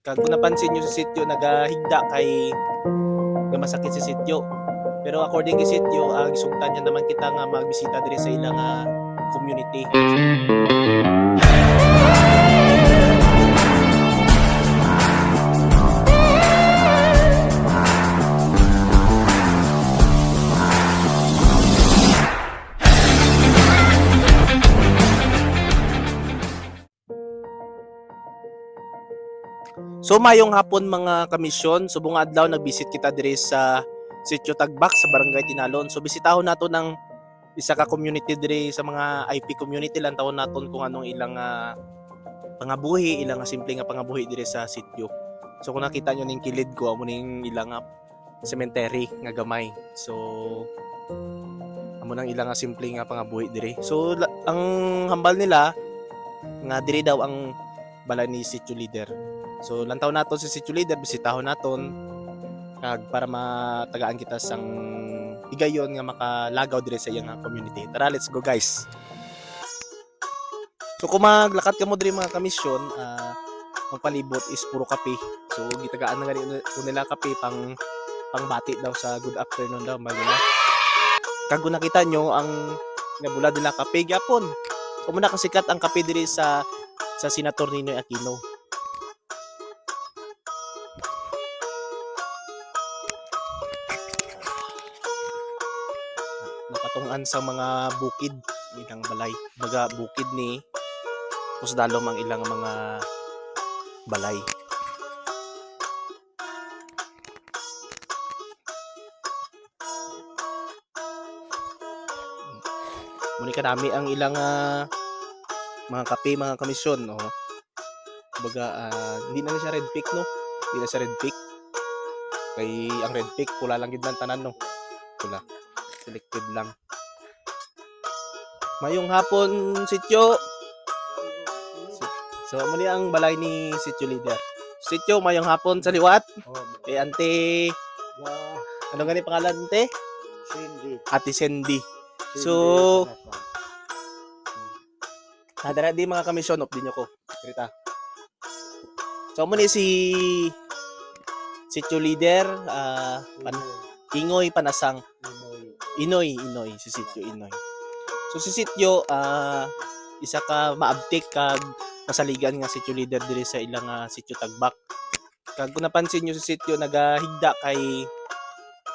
Kag kung napansin nyo sa sityo, nagahigda kay masakit sa sityo. Pero according kay sityo, gisugtan niya naman kita nga magbisita diri sa ilang community. So mayong hapon mga kamisyon, subong adlaw nagbisit kita diri sa Sitio Tagbak sa Barangay Tinalon. So bisitahon nato ng isa ka community diri sa mga IP community lang tawon naton kung anong ilang pangabuhi, ilang simple nga pangabuhi diri sa sitio. So kung nakita nyo ning kilid ko, amo ning ilang cemetery nga gamay. So amo nang ilang simple nga pangabuhi diri. So ang hambal nila nga diri daw ang balay ni sitio leader. So lantaw naton si sitio leader, bisitahon naton kag para matagaan kita sang higayon nga makalagaw dire sa iyang community. Tara, let's go guys. So kung maglakad ka mo diri mga kamisyon, ang palibot is puro kape. So gitagaan na gani nila kape pangbati daw sa good afternoon daw magina. Kag kung nakita nyo ang nabula nila kape gyapon. Kung nakasikat ang kape diri sa Senator Ninoy Aquino. Napatungan sa mga bukid ilang balay. Baga bukid ni Pusdalom ang ilang mga balay. Muni kadami ang ilang mga kape, mga kamisyon, no. Baga hindi na siya red pick, no. Hindi na siya red pick. Kay ang red pick pula lang gid man tanan, no. Pula. Selected lang. Mayong hapon sityo. So muni ang balay ni sityo leader. Sityo mayong hapon sa liwat. Kay ante ano gani pangalan ante? Cindy. Ate Cindy. So nadara di mga kamisyon op din ko. Krita. So muni si sityo leader Ingoy Panasang. Inoy si sityo Inoy. So si sityo isa ka maabtik kag kasaligan nga sityo leader diri sa ilang sityo Tagbak. Kag kung napansin nyo sa sityo nagahigda kay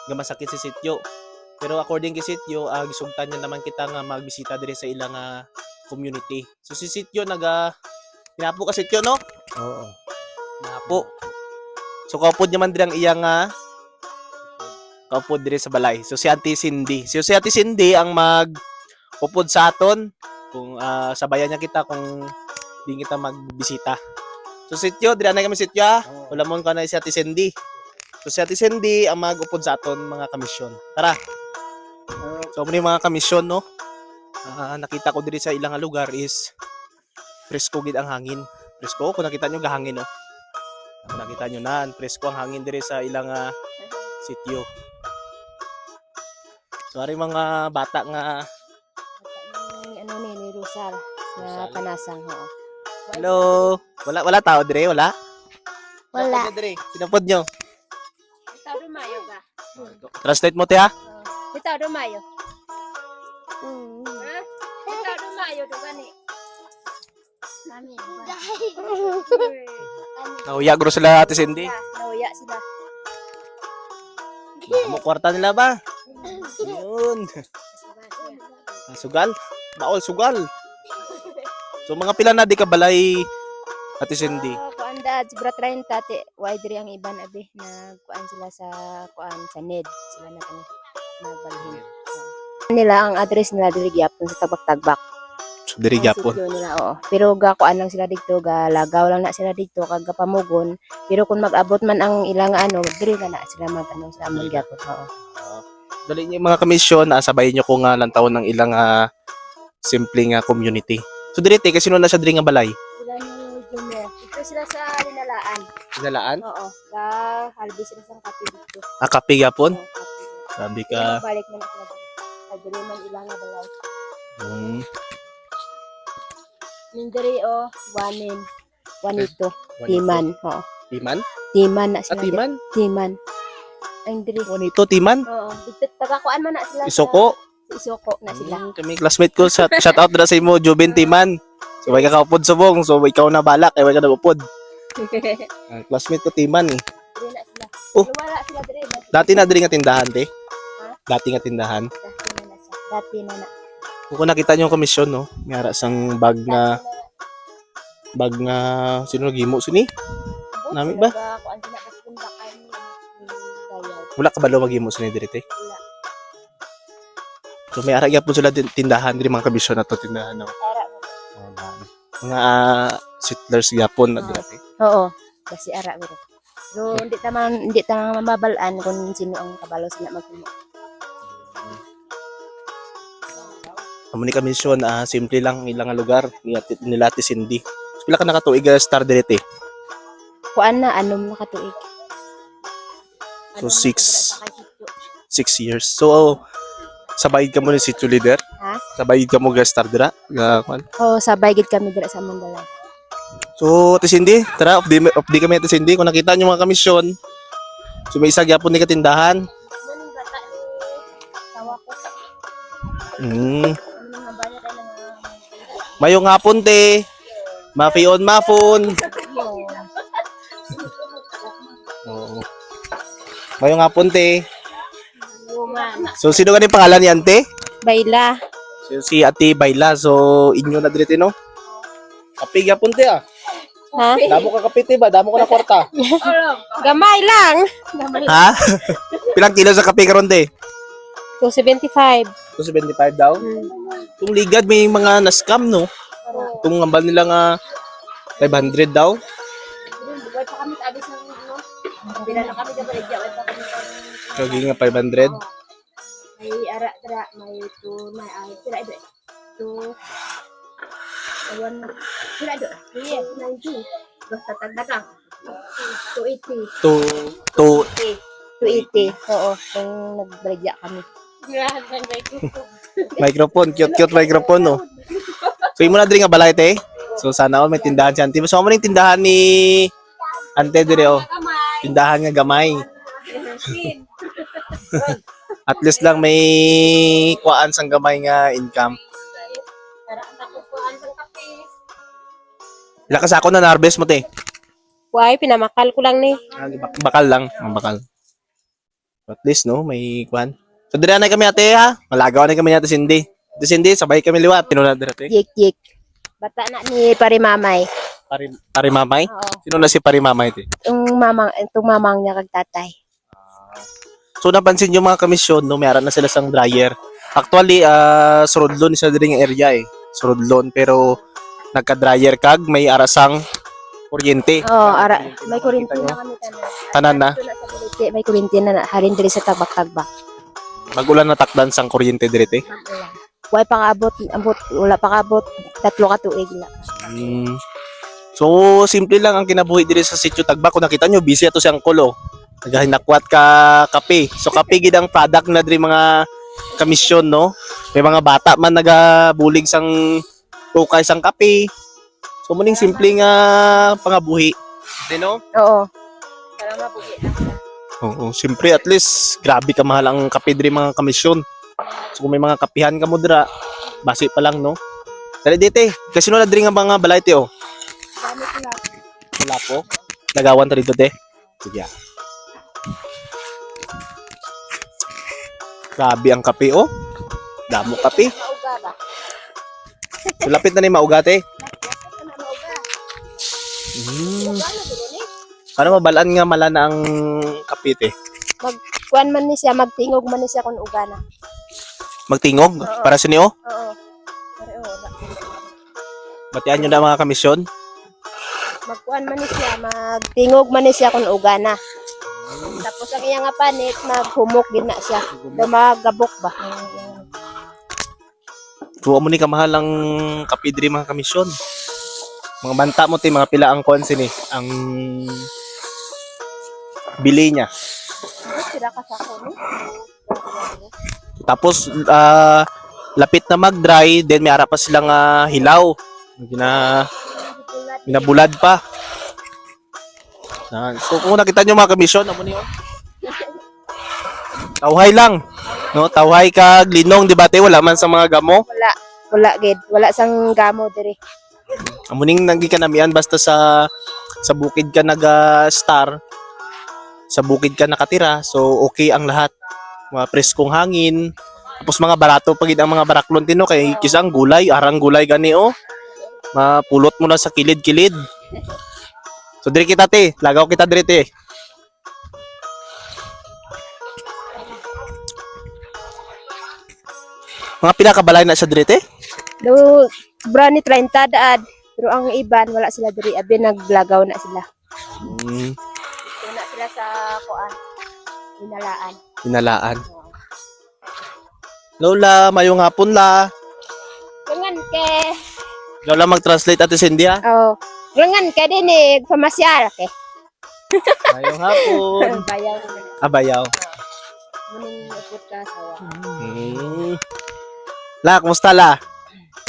nga masakit sa sityo. Pero according kay sityo gisugtan niya naman kita nga magbisita diri sa ilang community. So si sityo hinapo ka sityo, no? Oo. Hinapo. So kaupod naman diri ang iyang kaupod diri sa balay. So si Ate Cindy. So si Ate Cindy ang upod sa aton kung sabayan niya kita kung di kita magbisita. So sityo, diri na kami sityo ha. Ulamon ka na si Ate Cindy. So si Ate Cindy ang upod sa aton mga kamisyon. Tara. So muna mga kamisyon, no. Nakita ko diri sa ilang lugar is presko gid ang hangin. Presko kung nakita nyo gahangin, no. Kung nakita nyo na, presko ang hangin diri sa ilang sityo. So ari mga bata nga ni Rosal na Panasang, oo. hello. Wala tao dire, wala? Wala. Sinapod nyo. Itaw dumayo ka. Translate mo te ha. Itaw dumayo. Ha? Itaw dumayo do gani. Nami. Nauya gro sila Ate Cindy. Nauya sila. Mo kwarta nila ba? Yun. Sugal? Baol sugal. So mga pila na di ka balay Ate Cindy? Kuan siguro 30 tate. Why diri ang iban abi nagkuan sila sa sa NED sila na kan nagbalhin. Nila ang address nila diri gyapon sa Tagbak-Tagbak. So diri gyapon. Nila, oo. Pero gakuan lang sila dito, galagaw lang na sila dito kag gapamugon. Pero kung mag-abot man ang ilang diri na sila magtanong sa amon gyapon, oo. Dali niyo mga kamisyon, sabayin niyo ko nga lantawon ng ilang simpleng community. So diri te kasi na siya diri nga balay. Sila ni Junior. Ito sila sa Dinalaan. Dinalaan? Oo. Harvest sila sa kape dito. Kape gyapon. Oo, kape. Sabi ka. Balik man sila dito. Diri man ilang nga balay. Mindiri wanin. Wanito. Timan. Oo. Timan? Timan na sila. Timan? Timan. Ang diri. O nito, Timan? Oo. Dito tagakuan man na sila. Isoko. Isoko na sila. Kami classmate ko, shout out na sa imo, Jubin Timan. So, may kakaupod subong. So, ikaw na balak. Ay, may ka nagupod. Classmate ko, Timan eh. Diri na sila. Oh. Wala sila diri. Dati na diri nga tindahan, te. Ha? Dati nga tindahan. Dati na na siya. Dati na na. Kung nakita niyo yung komisyon, no? May ara sang bag nga, sino nagimo sini? Nami ba? Kuan sila basta kundakan ni Gayaw. Wala ka ba magimo sini diri, te? Wala. So, may ara gyapon sila tindahan, diri mga komisyon na to, tindahan, no? Ara mo. Mga settlers gyapon na diri, te. Oo. Kasi ara mo. So, hindi ta mababalaan kung sino ang kabalo sila magtumo. Amo ni komisyon, simple lang ilang nga lugar nila ti Cindy. So, pila ka nakatuig star diri, te? Kuan na anom na katuig. So, 6 years. So, sabay ka mo ni sitio leader? Ha? Sabay ka mo star dira? Kuan? Oo, sabay gid kami dira sa Mandalay. So, Ate Cindy, tara, off di kami Ate Cindy. Kung nakita nyo mga komisyon, so may isa gyapon ni katindahan. Muning bata ni tawa ko. Mm. Ano nga ba tayo ng Mayong hapon, te. Mafion, mafon. Oo. Mayong hapon, te. Woman. So, sino ganing pangalan ni Ante? Bayla. So, si Ate Bayla. So, inyo na dito, no? Kape gyapon, te, ah. Ha? Damo ka kape, te ba? Damo ko na kwarta. Gamay lang. Ha? Pilang kilo sa kape karon, te? 275. 275 daw? Itong ligad may mga na-scam, no? Itong ngambal nila nga 500 daw. Buhay pa kami tabi sa ano. Bila na kami gabaligya. Buhay pa kami Kagi nga 500. may ara tira may to may ay tira ito. To awan tira ito. Iya, 90. Basta tagdagang. 280. To 280. Oo, kung nagbaligya kami. microphone, cute microphone, no? So, imo na diri nga balay, te. So, sana all may tindahan si Ante. So, amo ning tindahan ni Ante dire, oh. Tindahan nga gamay. At least lang may kuan sang gamay nga income. Ila ka sako na na-harvest mo, te? Why, pinamakal ko lang ni. Bakal lang. Bakal. At least, no? May kuan. So, dire na kami, ate, ha? Malagaw na kami ni Ate Cindy. Ate Cindy, sabay kami liwat. Tinunod dire, te. Yik. Bata na ni Parimamay. Pari mamay? Oo. Sino na si Pari mamay, te? Itong mamang niya kag tatay. So, napansin yung mga komisyon, no? Mayroon na sila sang dryer. Actually, Surudlon isa din yung area, eh. Surudlon. Pero, nagka-dryer kag, may arasang kuryente. Oo, ara. May kuryente na kami Tanan na. Ito na sa Bulite, may kuryente na halin diri sa tagbak-tagbak. Magulan na takdan sang kuryente direte. Why pa kaabot, wala pa kaabot, 3 ka tuig lang. So, simple lang ang kinabuhi diri sa sitio Tagbak. Kung nakita nyo, busy ato siyang kulo. Naghahinakwat ka kape. So, kape gid ang product na diri mga kamisyon, no? May mga bata man nagabulig sang tukay sang kape. So, muning simple nga pangabuhi. Di, no? Oo. Para mabuhi na. Oo, siyempre at least grabe ka mahal ang kape diri mga kamisyon. So kung may mga kapihan ka mo dira, base pa lang, no? Dali dite, kasi no na diri nga mga balay te, oh. Gamit na. Wala po. Lagawan ta dito, te. Sige. Grabe ang kape, oh. Damo kape. Mauga ba? So, lapit na ni mauga, te. Ano mauga? Hmm. Ano dito ni? Ano mabalaan nga mala na ang kape, te? Kuan man ni siya, magtingog man ni siya kung uga na. Magtingog para sa niyo. Oo. Pero Batian nyo na mga kamisyon. magkuan man ni siya, magtingog man ni siya kung uga na. Tapos ang iyang nga panit, maghumok din na siya. Magabok ba? So, amo ni kamahal ang kape diri mga kamisyon. Mga banta mo ti mga pila ang konsin eh. Ang bili niya. Sira ka sa ko, no? Tapos lapit na mag-dry, then may ara pa silang hilaw. Ginabulad pa. So kung nakita nyo mga kamisyon, amo niyo. Tawhay lang. No, tawhay kag linong di ba te wala man sa mga gamo. Wala gid. Wala sang gamo diri. Amo ning nagi kanamian basta sa bukid ka star. Sa bukid ka nakatira, so okay ang lahat. Mga preskong hangin. Tapos mga barato pagid ang mga baraklon tino kay kisang gulay, arang gulay gani oh. Mapulot mo na sa kilid-kilid. So diri kita te, lagaw kita diri te. Mga pinakabalay na sa diri te? Do sobra ni 30 daad. Pero ang iban wala sila diri abi naglagaw na sila. Wala sila sa kuan. Hinalaan. Hinalaan. Lola, mayong hapon la. Gangan ke. Lola mag-translate ate Cindy ha. Oh. Gangan ke din pamasyal ke. Mayong hapon. Bayaw. Abayaw. Muning ipot ka sawa. La, kumusta la?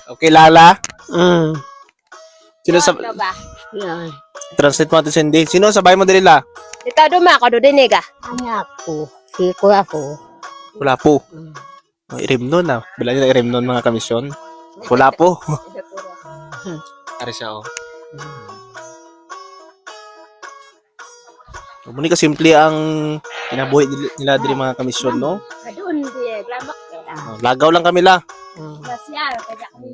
Okay lala? Sino sa Ano ba? Yan. translate mo ate Cindy? Sino sabay mo diri la? Dito duma ko do dinig ah. Anak ko. Si kuya ko. Wala po. Oh, irimnon na. Bila nila irimnon mga kamisyon. Wala po. Ari siya oh. Muni ka simple ang kinabuhi nila diri mga kamisyon no. Kadun di glamak ke. Oh, lagaw lang kami la. Masyal kaya kami.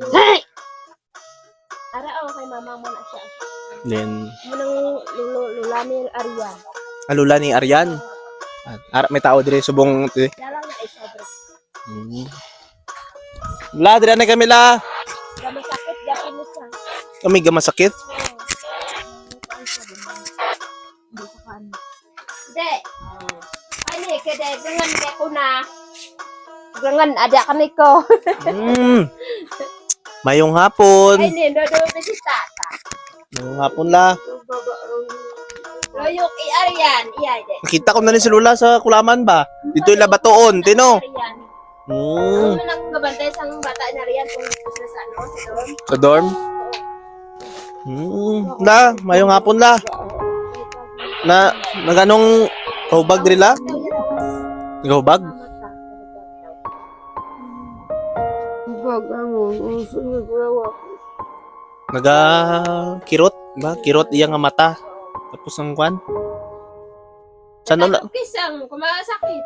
Ara oh kay mama mo na siya. Then Munang lulani Aryan. alula ni Aryan. May tao diri subong Dalang na isa bro. La diri na kami la. Gamay sakit gapon mo siya. Kami gamasakit. Hindi. Ay, kede, gangan kaya ko na. Gangan, ada kami ko. Mayong hapon. Ay, hindi, dodo si tata. Mayong hapon la. Loyok Aryan, iya, de. Nakita ko na rin si Lula sa Kulaman ba? Dito yung Labatoon, tino. Aryan. Hmm. Ano nang gabantay sa bata na Aryan kung gusto sa ano, sa doon. Sa dorm? La, mayong hapon la. Na, naganong kahubag diri la? Kahubag? Naga kirot ba? Kirot iya nga mata. Tapos ang kwan. Saan la? Kisang, kumasakit.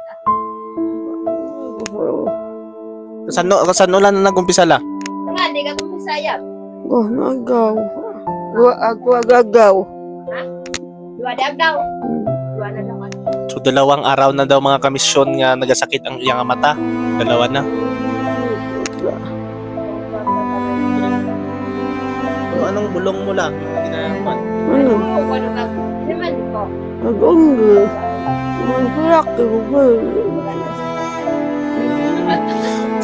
Saan la na nagumpisa la? Nga, di ka kumisayap. Nagaw. Ako agagaw. Dua dag daw. Dua na lang. So dalawang araw na daw mga kamisyon nga nagasakit ang iyang mata. Dalawa na. So, anong bulong mo lang? Ginagawan. Oo, ano ka? Naman ko. Nagunggo. Magulak ko ba?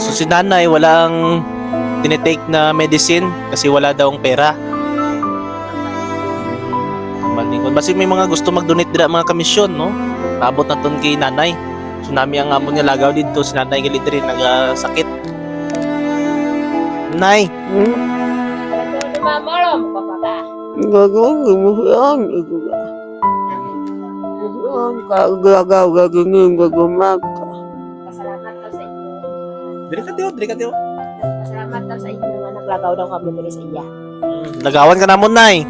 So si nanay walang tinitake na medicine kasi wala daw ang pera. Malingkod. Basta may mga gusto mag-donate dira mga kamisyon, no? Paabot na ton kay nanay. So nami ang amon niya lagaw dito si nanay galit rin nagasakit. Nay, Mamolom ka pa ba? Nagunggo mo yan. Kagagaw gagingin gagumag ka. Pasalamat daw sa inyo. diri ka tiyo. Pasalamat daw sa inyo nga naglagaw daw kami diri sa iya. Lagawan ka namon nay.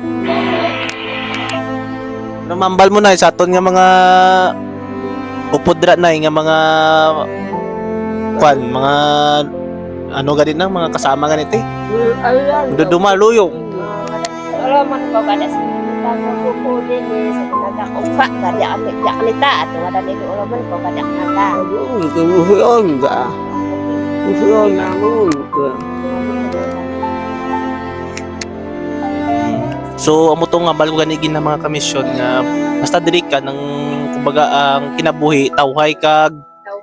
Namambal mo nay sa aton nga mga upod dira nay nga mga kwan, mga ano gani na mga kasama ganito eh. Ayan. Dumaluyong. Wala man ko kada sa ko din sa nagakaupa kada kami kanita at wala din wala man ko kada kanata. Nagunggo mo yan ka. Yan naman ka. So amo tong nga balgo ganigin na mga kamisyon nga basta diri ka nang kumbaga ang kinabuhi tawhay kag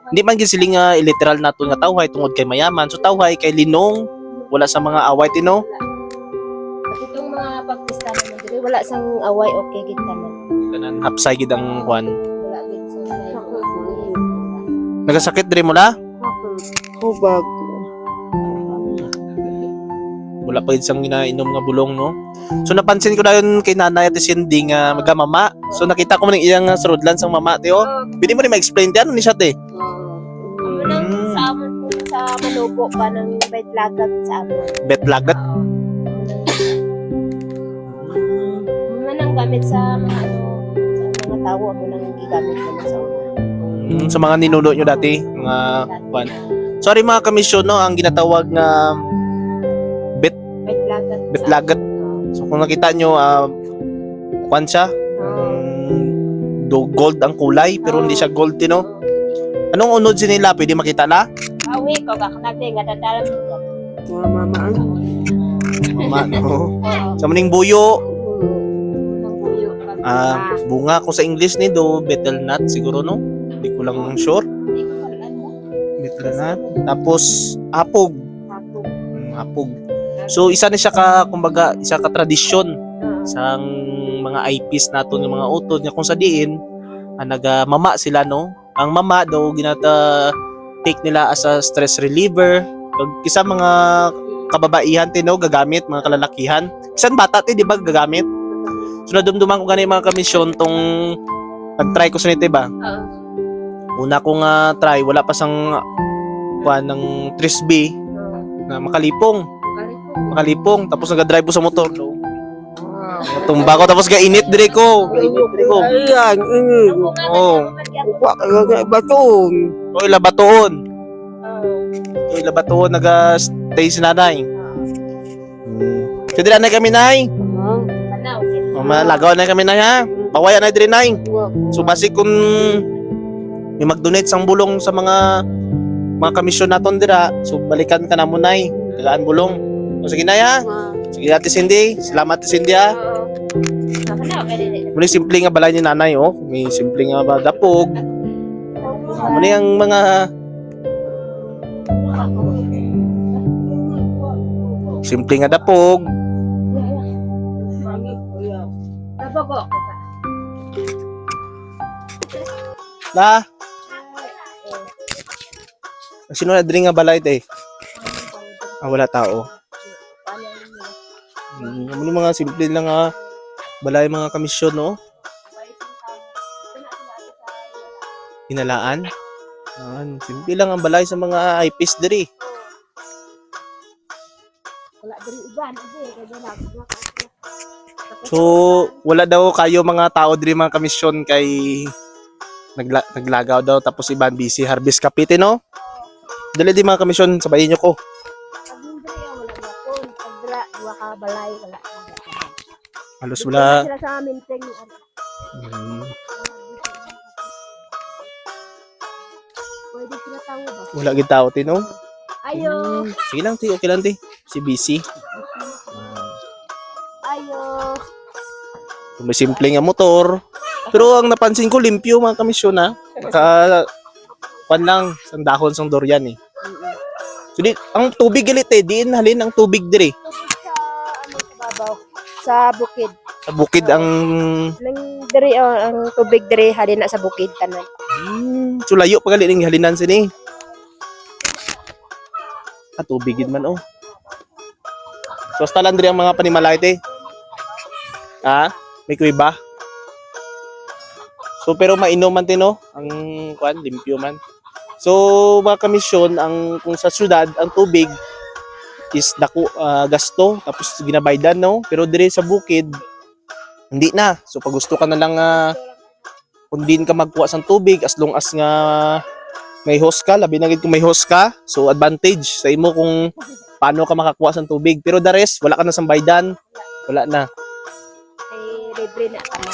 hindi man gid sila nga literal nato nga tawhay tungod kay mayaman. So tawhay kay linong wala sa mga away tino. At itong mga pagpista naman diri wala sang away okay gid tanan. Kanan hapsay gid ang kwan. Wala gid sa Nagasakit diri mo la? Hubag. Wala pa isang ginainom nga bulong, no? So napansin ko na yun kay nanay at Cindy nga magamama. So nakita ko man iyang srudlan sang mama, tiyo. Pwede mo rin ma-explain diyan ano ni siya, te? Amo nang sa amon po sa Manubo pa ng bait lagat sa amon. Betlagat. Amo nang gamit sa mga ano, sa mga tao, amo nang gigamit ko sa una. Sa mga ninuno nyo dati, mga kwan. Sorry mga kamisyon, no, ang ginatawag nga Bait lagat. betlagat. So kung nakita nyo, kwan siya, gold ang kulay, pero hindi siya gold, no? Anong unod nila? Pwede makita la? Awi ko kakanagde nga dadalam mo. Mama. Mama, no? Oo. Sa maning buyo, Nang buyo. bunga ko sa English ni do, betel nut siguro, no? Hindi ko lang sure. Hindi ko alam mo. Betel nut. Tapos, apog. Ako. Apog. So, isa na siya kumbaga, isa ka tradisyon sa mga eyepiece naton ng mga utod nga kung sa diin nagamama sila, no. Ang mama daw ginata take nila as a stress reliever. Kag kisa mga kababaihan tino gagamit, mga kalalakihan, kisan bata ti di ba gagamit. So nadumduman ko gani mga kamisyon tong nag-try ko sa nito ba. Una ko nga try, wala pa sang kuan ng trisbee na makalipong tapos naga-drive ko sa motor, no. Tumba ko tapos gainit dire ko. Ayan, ini. Oh. Kuha kayo nga baton. Oy labatoon. Oy labatoon naga-stay si nanay. Kasi dira na kami nay. Malagaw na kami nay ha. Pawayan na dire nay. So basi kung may mag-donate sang bulong sa mga kamisyon naton dira, so balikan ka na mo nay. Tagaan bulong. O sige nay ha. Sige Ate Cindy, salamat Ate Cindy ha. Muli simple nga balay ni nanay, oh. May simple nga ba dapog. Muli ang mga simple nga dapog. La. Sino na diri nga balay te? Wala tao. Ano mga simple lang nga balay mga kamisyon, no? Hinalaan. Simple lang ang balay sa mga eyepiece diri. So, wala daw kayo mga tao diri mga kamisyon kay naglagaw daw tapos iban busy harvest kapite, no? Dali di mga kamisyon, sabayin nyo ko. Balay wala. Halos wala. Sila sa amin ting pwede sila tao ba? Wala gid tao tino. Ayo. Sige lang ti, okay lang ti. Si busy. Ayo. May simple nga motor. Pero ang napansin ko limpyo mga kamisyon ha. Pan lang sang dahon sang durian eh. So di, ang tubig galit eh, diin halin ang tubig dire. Sa bukid. Sa bukid ang Nang diri ang tubig diri halin na sa bukid tanan. so layo pa gali ning halinan sini. Tubig gid man, oh. So hasta lang diri ang mga panimalay te. May kuiba. So pero mainom man tino ang kuan limpyo man. So mga kamisyon ang kung sa syudad ang tubig is dako gasto tapos ginabaydan, no, pero dire sa bukid hindi na. So pag gusto ka na lang kung din ka magkuha sang tubig as long as nga may hose ka, labi na gid kung may hose ka, so advantage sa imo kung paano ka makakuha sang tubig, pero the rest wala ka na sang baydan, wala na. Ay libre na tanan.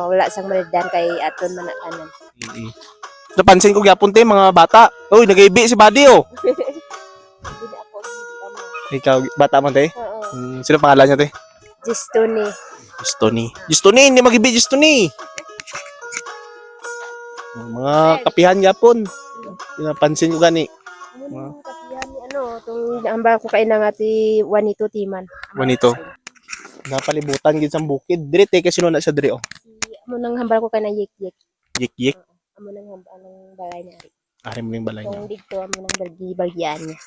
Wala sang baydan kay aton man na tanan. Napansin ko gyapon te mga bata. Uy, nagaibi si Buddy, oh. Ikaw, bata man te? Oo. Sino pangalan niya te? Gistoni. Justoni, hindi magibi Justoni. Mga kapihan gyapon. Napansin ko gani. Ano kapihan ni ano, tong ambal ko kay nang ati Juanito Timan. Juanito. Napalibutan gid sang bukid. Dire te kasi na siya dire, oh. Amo nang hambal ko kay na yik-yik. Yik-yik. Amo nang hambal ng balay niya. Ari mo ning balay niya. Tong digto amo nang balgi-balgian niya.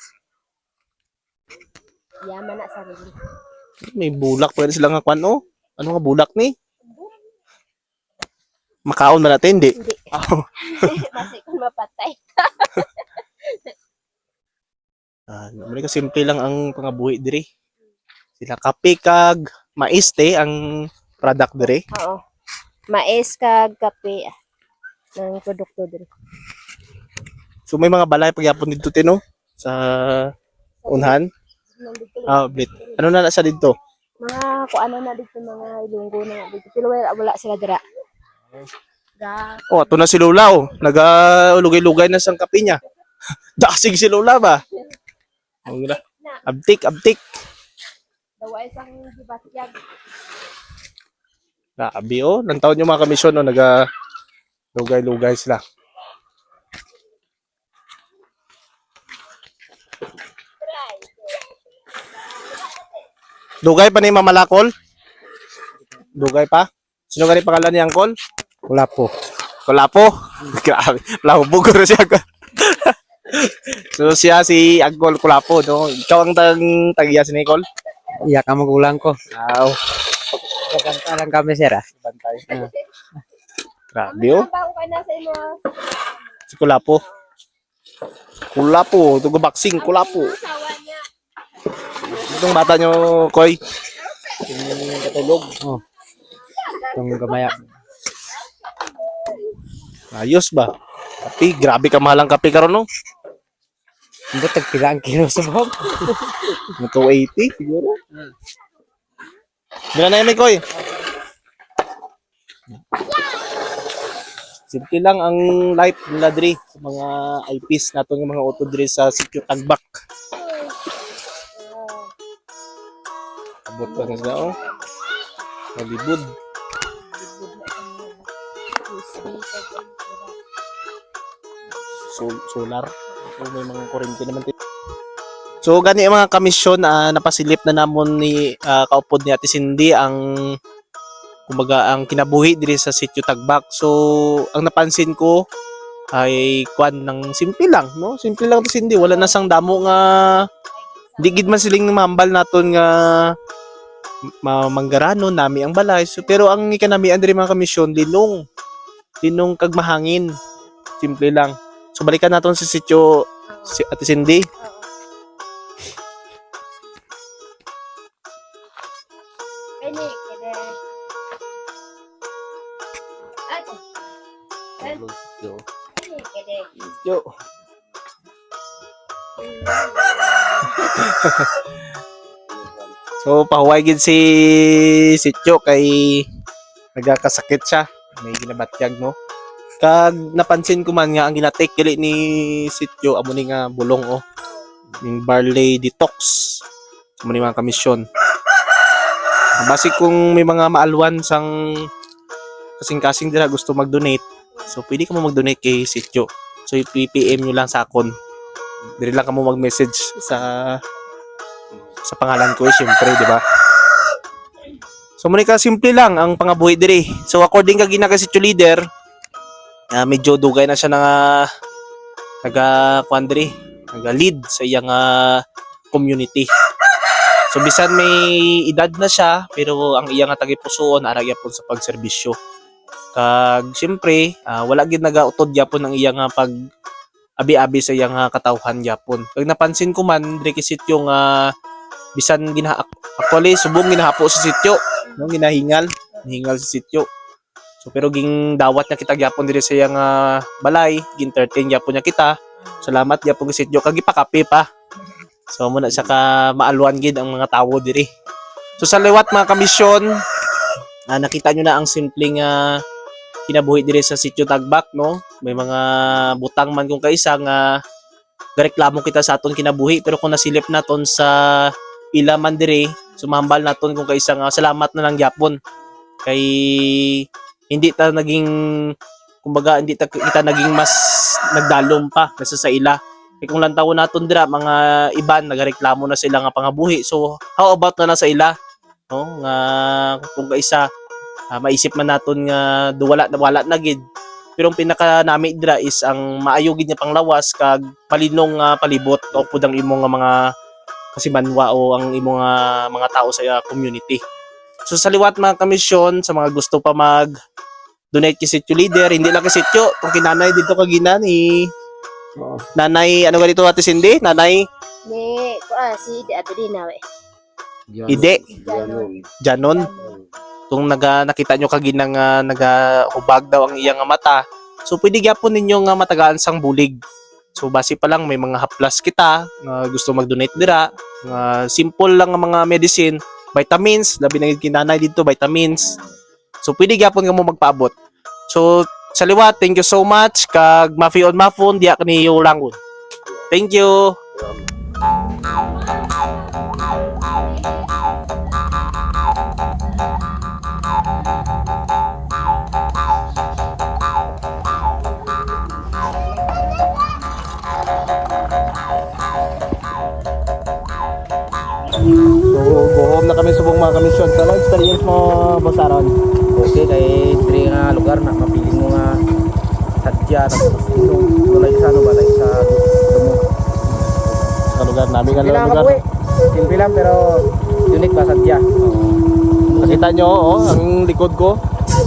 Yaman na sarili. May bulak pa rin sila nga kwan oh. Ano nga bulak ni? Makaon ba natin? Hindi. Hindi. Oh. Kasi kung mapatay. Ka simple lang ang pangabuhi diri. Sila kape kag mais te ang product diri. Oo. Mais kag kape ng produkto diri. So may mga balay pagyapon dito tino sa unhan. Blit. Ano na sa dito? Mga kuano na dito mga ilunggo na dito. Pero wala sila dira. Oh, ato na si Lola oh. Naga-lugay-lugay na sang kape niya. Dasig si Lola ba? Ang gra. Abtik. Dawa isang gibatyag. Grabe oh. Lantaon yung mga kamisyon oh. Naga-lugay-lugay sila. Dugay pa ni Mamalakol? Dugay pa? Sino gani pangalan ni Angkol? Kulapo. Kulapo? Grabe. Wala bugo na siya. So siya si Angkol Kulapo, no? Ikaw ang tagiya si Nicole? Iya ka magulang ko. Wow. Pagkanta lang kami sir ah. Bantay. Grabe oh. Ba ka na sa imo? Si Kulapo. Kulapo. Tugo boxing. Kulapo. Asawa niya. Itong bata nyo, Koy. Yung katulog. Oh. Itong gamaya. Ayos ba? Kape, grabe ka mahal ang kape karon no? Hindi tagpila ang kilo sa bawang. 280 siguro. Bila na yun, Koy. Simple lang ang life nila diri sa mga IPs nato ng mga auto diri sa Sitio Tagbak. Abot pa na sila oh. Malibod. Solar. So, may mga kuryente naman. So gani ang mga komisyon napasilip na namon ni kaupod ni Ate Cindy ang kumbaga ang kinabuhi diri sa Sitio Tagbak. So ang napansin ko ay kwan ng simple lang, no? Simple lang to Cindy, wala na sang damo nga digid man siling mambal naton nga manggarano nami ang balay. So, pero ang ikanami diri mga komisyon linong kag mahangin. Simple lang. So balikan naton sa sitio si Ate Cindy. Kani kede. Ato. Kani kede. Yo. So pahuway gid si Sityo kay nagakasakit siya. May ginabatyag mo. Kag napansin ko man nga ang ginatek dili ni Sityo amo ni nga bulong oh. Ning barley detox. Amo ni mga komisyon. Basi kung may mga maalwan sang kasing-kasing dira gusto mag-donate. So pwede ka mo mag-donate kay Sityo. So i-PM nyo lang sa akon. Dili lang ka mo mag-message sa pangalan ko, syempre, di ba? So, muna ka, simple lang ang pangabuhi diri. So, according ka ginaka si leader, medyo dugay na siya naga-lead sa iyang community. So, bisan may edad na siya, pero ang iyang tagipusoon, aragya po sa pagserbisyo. Kag, syempre, wala gid nagautod yapon ang iyang abi-abi sa iyang katawhan yapon. Kag napansin ko man, diri kisit yung bisan actually subong ginahapo sa sityo no ginahingal sa sityo so pero ging dawat niya kita gyapon diri sa iyang balay gi-entertain gyapon niya kita salamat gyapon sa sityo kag ipakape pa so muna sa ka maalwan gid ang mga tawo diri so sa liwat mga komisyon nakita nyo na ang simpleng kinabuhi diri sa Sitio Tagbak no may mga butang man kung kaisa nga gareklamo kita sa aton kinabuhi pero kung nasilip naton sa ila man diri sumambal naton kung kaisa nga salamat na lang gyapon kay hindi ta naging kumbaga hindi ta kita naging mas nagdalom pa kaysa sa ila kay kung lantaw naton dira mga iban nagareklamo na sila nga pangabuhi so how about na sa ila no nga kung kaisa maisip man naton nga wala na gid pero ang pinaka nami dira is ang maayo gid niya panglawas kag palinong palibot o pud ang imong nga mga kasi banwa o ang imong mga tao sa community. So sa liwat mga kamisyon, sa mga gusto pa mag donate kay sitio leader, hindi lang kay sitio, kung kinanay dito kagina ni Nanay, ano ganito Ate Cindy? Nanay Ni si Ide ato din nawe. Ide, Janon. Janon. Kung nakita nyo kaginang nagahubag daw ang iyang mata, so pwede gyapon ninyo nga matagaan sang bulig. So base pa lang may mga haplas kita nga gusto mag-donate dira, nga simple lang nga mga medicine, vitamins, labi na kinanay dito vitamins. So pwede gyapon nga mo magpaabot. So sa liwat, thank you so much kag mafi on mafon diya kaniyo langon. Thank you. So, buhom na kami subong mga kamisyon. Sa experience mo, Boss Aaron? Okay, kay diri nga lugar na mapiling mo nga sadya tapos ilong walay sa ano balay sa dumo. Sa lugar namin nga Hindi lang lugar. ako simple lang pero unique ba sadya. Nakita nyo, ang likod ko,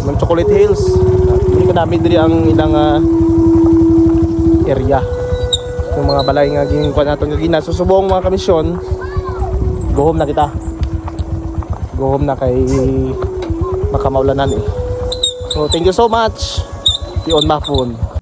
ng Chocolate Hills. Hindi ka namin diri ang ilang area. Yung mga balay nga ginkuha natin nga gina. So, subong mga kamisyon, guhom na kita. Guhom na kay baka maulanan eh. So, thank you so much. Pion Mafon.